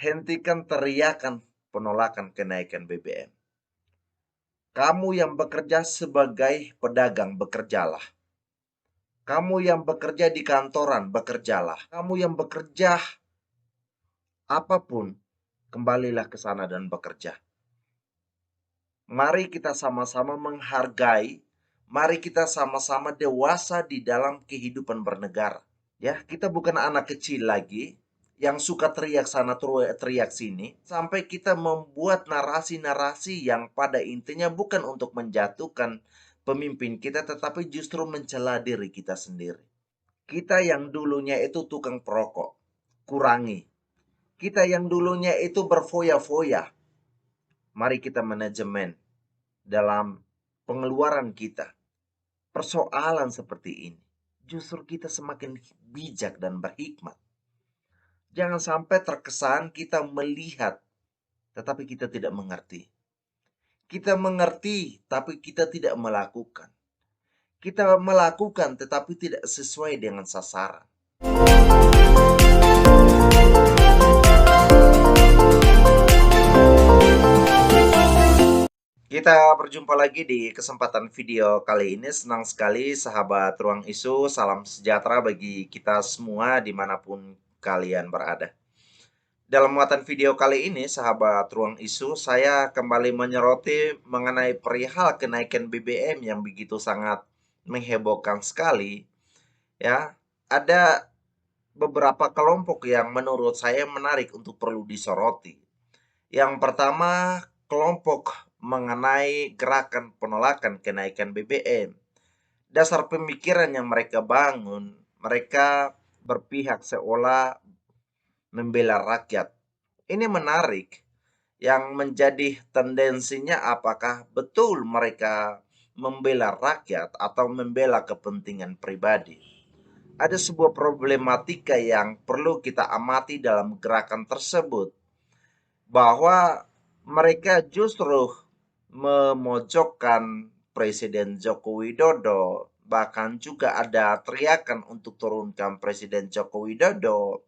Hentikan teriakan penolakan kenaikan BBM. Kamu yang bekerja sebagai pedagang, bekerjalah. Kamu yang bekerja di kantoran, bekerjalah. Kamu yang bekerja apapun, kembalilah ke sana dan bekerja. Mari kita sama-sama menghargai, mari kita sama-sama dewasa di dalam kehidupan bernegara. Ya, kita bukan anak kecil lagi yang suka teriak sana teriak sini, sampai kita membuat narasi-narasi yang pada intinya bukan untuk menjatuhkan pemimpin kita, tetapi justru mencela diri kita sendiri. Kita yang dulunya itu tukang perokok, kurangi. Kita yang dulunya itu berfoya-foya, mari kita manajemen dalam pengeluaran kita. Persoalan seperti ini, justru kita semakin bijak dan berhikmat. Jangan sampai terkesan kita melihat, tetapi kita tidak mengerti. Kita mengerti, tapi kita tidak melakukan. Kita melakukan, tetapi tidak sesuai dengan sasaran. Kita berjumpa lagi di kesempatan video kali ini. Senang sekali sahabat Ruang Isu. Salam sejahtera bagi kita semua dimanapun kalian berada. Dalam muatan video kali ini, sahabat Ruang Isu, saya kembali menyoroti mengenai perihal kenaikan BBM yang begitu sangat menghebohkan sekali. Ya, ada beberapa kelompok yang menurut saya menarik untuk perlu disoroti. Yang pertama, kelompok mengenai gerakan penolakan kenaikan BBM. Dasar pemikiran yang mereka bangun, mereka berpihak seolah membela rakyat. Ini menarik. Yang menjadi tendensinya apakah betul mereka membela rakyat atau membela kepentingan pribadi. Ada sebuah problematika yang perlu kita amati dalam gerakan tersebut, bahwa mereka justru memojokkan Presiden Joko Widodo. Bahkan juga ada teriakan untuk turunkan Presiden Joko Widodo.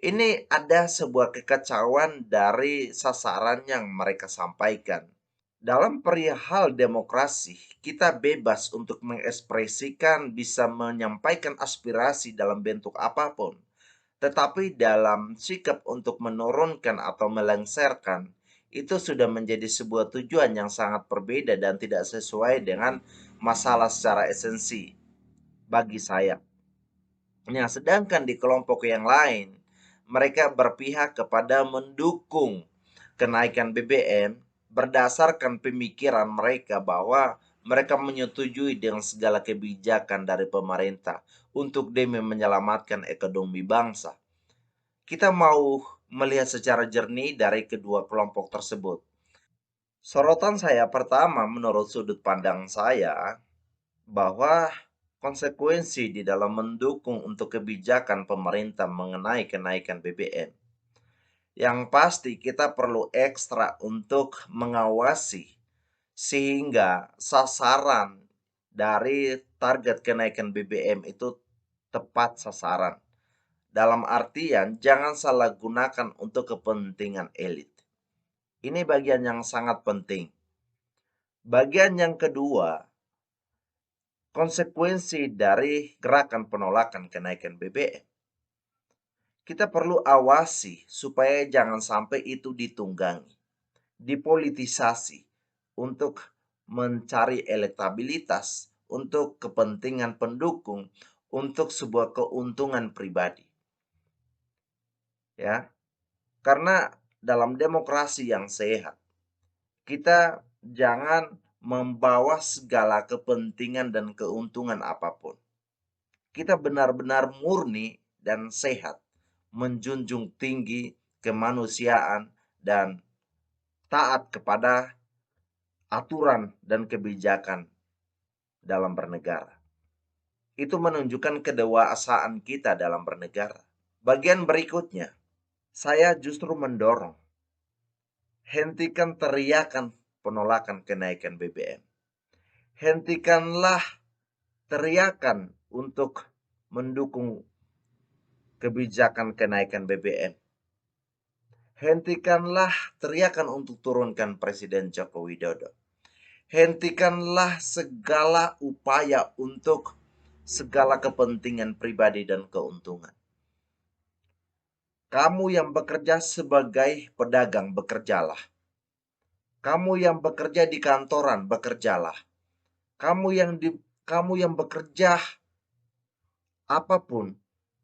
Ini ada sebuah kekacauan dari sasaran yang mereka sampaikan. Dalam perihal demokrasi, kita bebas untuk mengekspresikan, bisa menyampaikan aspirasi dalam bentuk apapun. Tetapi dalam sikap untuk menurunkan atau melengsarkan, itu sudah menjadi sebuah tujuan yang sangat berbeda dan tidak sesuai dengan masalah secara esensi bagi saya. Nah, sedangkan di kelompok yang lain, mereka berpihak kepada mendukung kenaikan BBM berdasarkan pemikiran mereka bahwa mereka menyetujui dengan segala kebijakan dari pemerintah untuk demi menyelamatkan ekonomi bangsa. Kita mau melihat secara jernih dari kedua kelompok tersebut. Sorotan saya pertama menurut sudut pandang saya, bahwa konsekuensi di dalam mendukung untuk kebijakan pemerintah mengenai kenaikan BBM. Yang pasti kita perlu ekstra untuk mengawasi sehingga sasaran dari target kenaikan BBM itu tepat sasaran. Dalam artian jangan salah gunakan untuk kepentingan elit. Ini bagian yang sangat penting. Bagian yang kedua, konsekuensi dari gerakan penolakan kenaikan BBM. Kita perlu awasi supaya jangan sampai itu ditunggangi, dipolitisasi untuk mencari elektabilitas, untuk kepentingan pendukung, untuk sebuah keuntungan pribadi. Ya. Karena dalam demokrasi yang sehat, kita jangan membawa segala kepentingan dan keuntungan apapun. Kita benar-benar murni dan sehat, menjunjung tinggi kemanusiaan dan taat kepada aturan dan kebijakan dalam bernegara. Itu menunjukkan kedewasaan kita dalam bernegara. Bagian berikutnya, saya justru mendorong, hentikan teriakan penolakan kenaikan BBM. Hentikanlah teriakan untuk mendukung kebijakan kenaikan BBM. Hentikanlah teriakan untuk turunkan Presiden Joko Widodo. Hentikanlah segala upaya untuk segala kepentingan pribadi dan keuntungan. Kamu yang bekerja sebagai pedagang, bekerjalah. Kamu yang bekerja di kantoran, bekerjalah. Kamu yang bekerja apapun,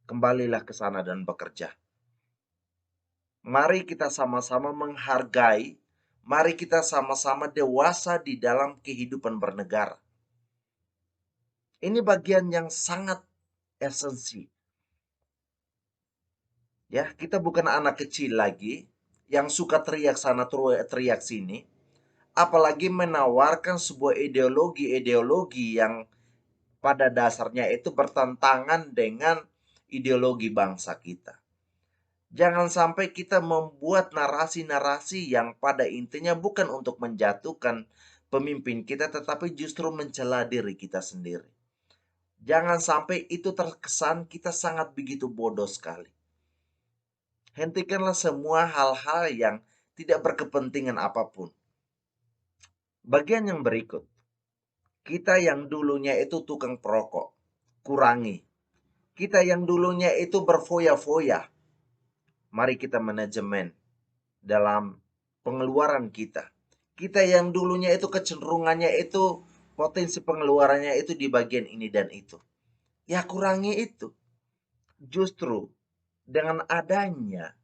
kembalilah ke sana dan bekerja. Mari kita sama-sama menghargai, mari kita sama-sama dewasa di dalam kehidupan bernegara. Ini bagian yang sangat esensi. Ya, kita bukan anak kecil lagi yang suka teriak sana teriak sini, apalagi menawarkan sebuah ideologi-ideologi yang pada dasarnya itu bertentangan dengan ideologi bangsa kita. Jangan sampai kita membuat narasi-narasi yang pada intinya bukan untuk menjatuhkan pemimpin kita, tetapi justru mencela diri kita sendiri. Jangan sampai itu terkesan kita sangat begitu bodoh sekali. Hentikanlah semua hal-hal yang tidak berkepentingan apapun. Bagian yang berikut, kita yang dulunya itu tukang perokok, kurangi. Kita yang dulunya itu berfoya-foya, mari kita manajemen dalam pengeluaran kita. Kita yang dulunya itu kecenderungannya itu potensi pengeluarannya itu di bagian ini dan itu. Ya kurangi itu. Justru dengan adanya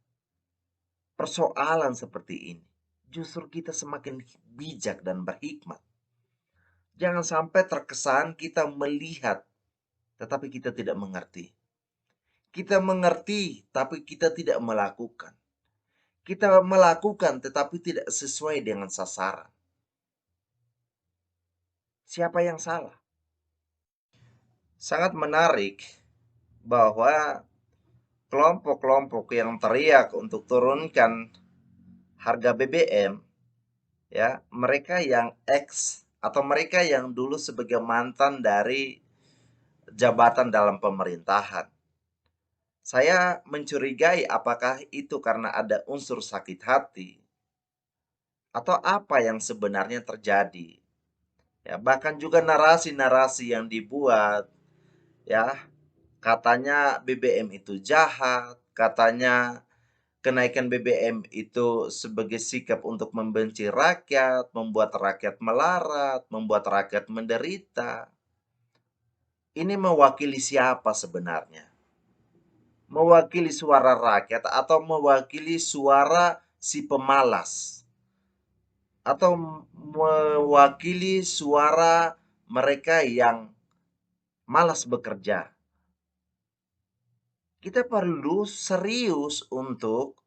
persoalan seperti ini, justru kita semakin bijak dan berhikmat. Jangan sampai terkesan kita melihat, tetapi kita tidak mengerti. Kita mengerti, tapi kita tidak melakukan. Kita melakukan, tetapi tidak sesuai dengan sasaran. Siapa yang salah? Sangat menarik bahwa kelompok-kelompok yang teriak untuk turunkan harga BBM, ya, mereka yang atau mereka yang dulu sebagai mantan dari jabatan dalam pemerintahan. Saya mencurigai apakah itu karena ada unsur sakit hati atau apa yang sebenarnya terjadi. Ya, bahkan juga narasi-narasi yang dibuat, ya, katanya BBM itu jahat, katanya kenaikan BBM itu sebagai sikap untuk membenci rakyat, membuat rakyat melarat, membuat rakyat menderita. Ini mewakili siapa sebenarnya? Mewakili suara rakyat atau mewakili suara si pemalas? Atau mewakili suara mereka yang malas bekerja? Kita perlu serius untuk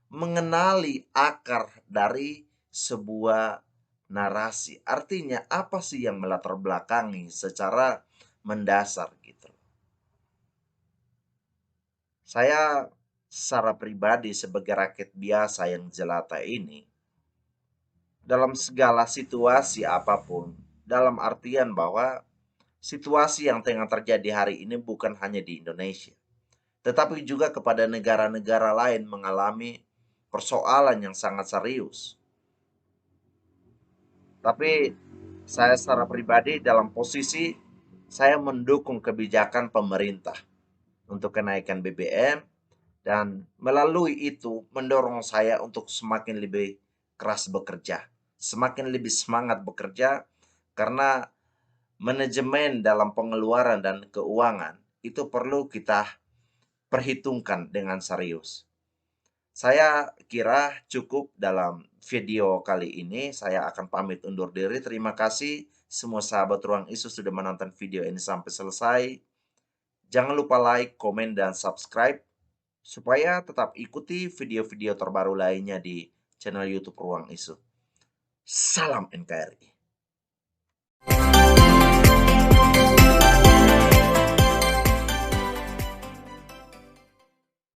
mengenali akar dari sebuah narasi. Artinya apa sih yang melatar belakangi secara mendasar gitu. Saya secara pribadi sebagai rakyat biasa yang jelata ini, dalam segala situasi apapun, dalam artian bahwa situasi yang tengah terjadi hari ini bukan hanya di Indonesia, tetapi juga kepada negara-negara lain mengalami persoalan yang sangat serius. Tapi saya secara pribadi dalam posisi saya mendukung kebijakan pemerintah untuk kenaikan BBM dan melalui itu mendorong saya untuk semakin lebih keras bekerja, semakin lebih semangat bekerja karena manajemen dalam pengeluaran dan keuangan itu perlu kita perhitungkan dengan serius. Saya kira cukup dalam video kali ini. Saya akan pamit undur diri. Terima kasih semua sahabat Ruang Isu sudah menonton video ini sampai selesai. Jangan lupa like, komen, dan subscribe supaya tetap ikuti video-video terbaru lainnya di channel YouTube Ruang Isu. Salam NKRI.